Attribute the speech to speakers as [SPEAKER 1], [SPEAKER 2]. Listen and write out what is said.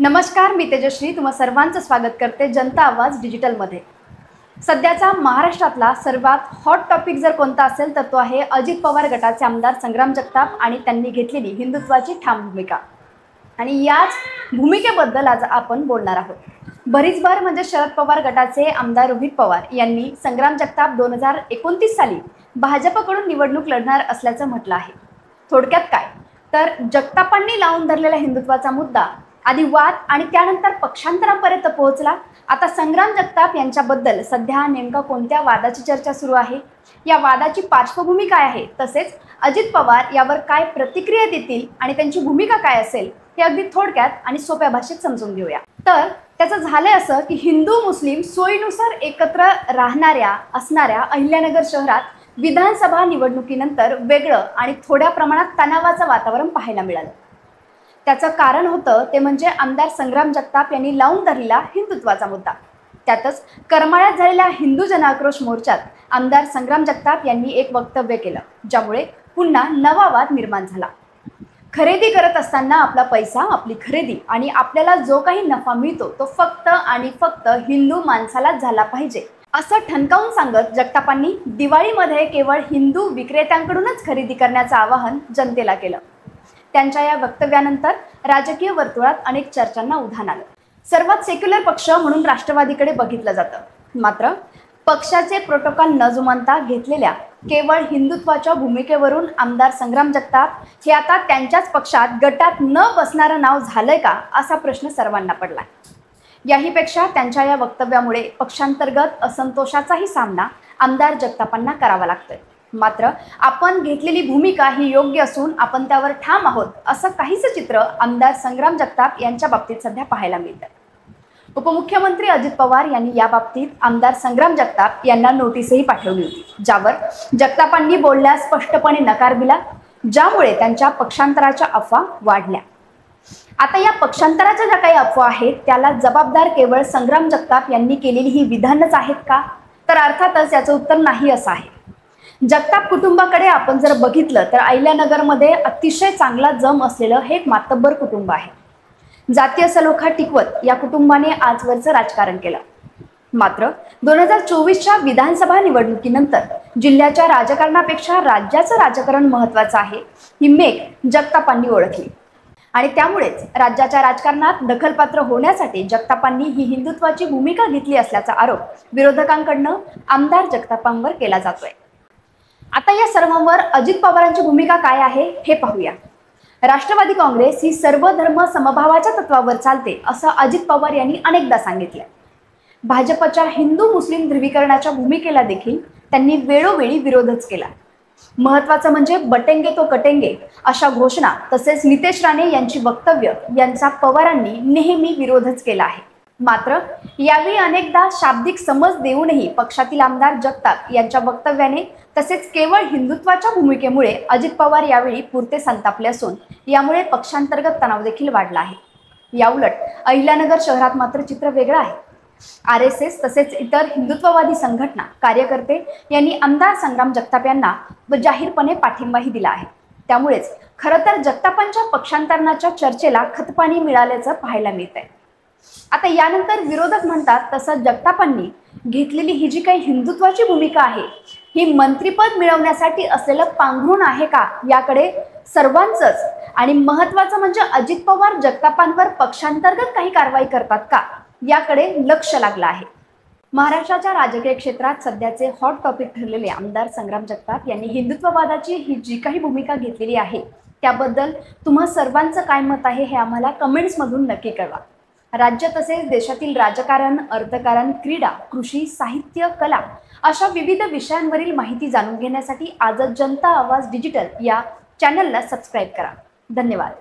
[SPEAKER 1] नमस्कार, मी तेजश्री तुम्हा सर्वांचं स्वागत करते जनता आवाज डिजिटलमध्ये। सध्याचा महाराष्ट्रातला सर्वात हॉट टॉपिक जर कोणता असेल तर तो आहे अजित पवार गटाचे आमदार संग्राम जगताप आणि त्यांनी घेतलेली हिंदुत्वाची ठाम भूमिका। आणि याच भूमिकेबद्दल आज आपण बोलणार आहोत। बरीच बार म्हणजे शरद पवार गटाचे आमदार रोहित पवार यांनी संग्राम जगताप 2029 साली भाजपकडून निवडणूक लढणार असल्याचं म्हटलं आहे। थोडक्यात काय तर जगतापांनी लावून धरलेला हिंदुत्वाचा मुद्दा आधी वाद आणि त्यानंतर पक्षांतरापर्यंत पोहोचला। आता संग्राम जगताप यांच्याबद्दल सध्या नेमका कोणत्या वादाची चर्चा सुरू आहे, या वादाची पार्श्वभूमी काय आहे, तसेच अजित पवार यावर काय प्रतिक्रिया देतील आणि त्यांची भूमिका काय असेल हे अगदी थोडक्यात आणि सोप्या भाषेत समजून घेऊया। तर त्याचं झालंय असं की हिंदू मुस्लिम सोयीनुसार एकत्र राहणाऱ्या असणाऱ्या अहिल्यानगर शहरात विधानसभा निवडणुकीनंतर वेगळं आणि थोड्या प्रमाणात तणावाचं वातावरण पाहायला मिळालं। त्याचं कारण होतं ते म्हणजे आमदार संग्राम जगताप यांनी लावून धरलेला हिंदुत्वाचा मुद्दा। त्यातच करमाळ्यात झालेल्या हिंदू जनआक्रोश मोर्चात आमदार संग्राम जगताप यांनी एक वक्तव्य केलं, ज्यामुळे पुन्हा नवा वाद निर्माण झाला। खरेदी करत असताना आपला पैसा, आपली खरेदी आणि आपल्याला जो काही नफा मिळतो तो फक्त आणि फक्त हिंदू माणसालाच झाला पाहिजे असं ठणकावून सांगत जगतापांनी दिवाळीमध्ये केवळ हिंदू विक्रेत्यांकडूनच खरेदी करण्याचं आवाहन जनतेला केलं। त्यांच्या या वक्तव्यानंतर राजकीय वर्तुळात अनेक चर्चांना उधाण आलं। सर्वात सेक्युलर पक्ष म्हणून राष्ट्रवादीकडे बघितलं जातं, मात्र पक्षाचे प्रोटोकॉल न जुमानता घेतलेल्या केवळ हिंदुत्वाच्या भूमिकेवरून आमदार संग्राम जगताप हे आता त्यांच्याच पक्षात गटात न बसणारं नाव झालंय का असा प्रश्न सर्वांना पडलाय। याहीपेक्षा त्यांच्या या वक्तव्यामुळे पक्षांतर्गत असंतोषाचाही सामना आमदार जगतापांना करावा लागतोय। मात्र आपण घेतलेली भूमिका ही योग्य असून आपण त्यावर ठाम आहोत असं काहीच चित्र आमदार संग्राम जगताप यांच्या बाबतीत सध्या पाहायला मिळतं। उपमुख्यमंत्री अजित पवार यांनी या बाबतीत आमदार संग्राम जगताप यांना नोटीसही पाठवली होती, ज्यावर जगतापांनी बोलण्यास स्पष्टपणे नकार दिला, ज्यामुळे त्यांच्या पक्षांतराच्या अफवा वाढल्या। आता या पक्षांतराच्या ज्या काही अफवा आहेत त्याला जबाबदार केवळ संग्राम जगताप यांनी केलेली ही विधानच आहेत का, तर अर्थातच याचं उत्तर नाही असं आहे। जगताप कुटुंबाकडे आपण जर बघितलं तर अहिल्यानगरमध्ये अतिशय चांगला जम असलेलं हे एक मातब्बर कुटुंब आहे। जातीय सलोखा टिकवत या कुटुंबाने आजवरचं राजकारण केलं। मात्र 2024च्या विधानसभा निवडणुकीनंतर जिल्ह्याच्या राजकारणापेक्षा राज्याचं राजकारण महत्त्वाचं आहे ही मेक जगतापांनी ओळखली आणि त्यामुळेच राज्याच्या राजकारणात दखलपात्र होण्यासाठी जगतापांनी ही हिंदुत्वाची भूमिका घेतली असल्याचा आरोप विरोधकांकडून आमदार जगतापांवर केला जातोय। आता या सर्वांवर अजित पवारांची भूमिका काय आहे हे पाहूया। राष्ट्रवादी काँग्रेस ही सर्व धर्म समभावाच्या तत्वावर चालते असं अजित पवार यांनी अनेकदा सांगितलं। भाजपच्या हिंदू मुस्लिम ध्रुवीकरणाच्या भूमिकेला देखील त्यांनी वेळोवेळी विरोधच केला। महत्त्वाचं म्हणजे बटेंगे तो कटेंगे अशा घोषणा तसेच नितेश राणे यांची वक्तव्य यांचा पवारांनी नेहमी विरोधच केला आहे। मात्र यावेळी अनेकदा शाब्दिक समज देऊनही पक्षातील आमदार जगताप यांच्या वक्तव्याने तसेच केवळ हिंदुत्वाच्या भूमिकेमुळे अजित पवार यावेळी पुरते संतापले असून यामुळे पक्षांतर्गत तणाव देखील वाढला आहे। याउलट अहिल्यानगर शहरात मात्र चित्र वेगळं आहे। RSS तसेच इतर हिंदुत्ववादी संघटना कार्यकर्ते यांनी आमदार संग्राम जगताप यांना जाहीरपणे पाठिंबाही दिला आहे। त्यामुळेच खरं तर जगतापांच्या पक्षांतरणाच्या चर्चेला खतपाणी मिळाल्याचं पाहायला मिळतंय। आता यानंतर विरोधक म्हणतात तसं जगतापांनी घेतलेली ही जी काही हिंदुत्वाची भूमिका आहे ही मंत्रिपद मिळवण्यासाठी असलेलं पांघरूण आहे का, याकडे सर्वांचंच आणि महत्त्वाचं म्हणजे अजित पवार जगतापांवर पक्षांतर्गत काही कारवाई करतात का याकडे लक्ष लागलं आहे। महाराष्ट्राच्या राजकीय क्षेत्रात सध्याचे हॉट टॉपिक ठरलेले आमदार संग्राम जगताप यांनी हिंदुत्ववादाची ही जी काही भूमिका घेतलेली आहे त्याबद्दल तुम्हा सर्वांचं काय मत आहे हे आम्हाला कमेंट्समधून नक्की कळवा। राज्य तसेच देशातील राजकारण, अर्थकारण, क्रीडा, कृषी, साहित्य, कला अशा विविध विषयांवरील माहिती जाणून घेण्यासाठी आजच जनता आवाज डिजिटल या चॅनलला सबस्क्राईब करा। धन्यवाद।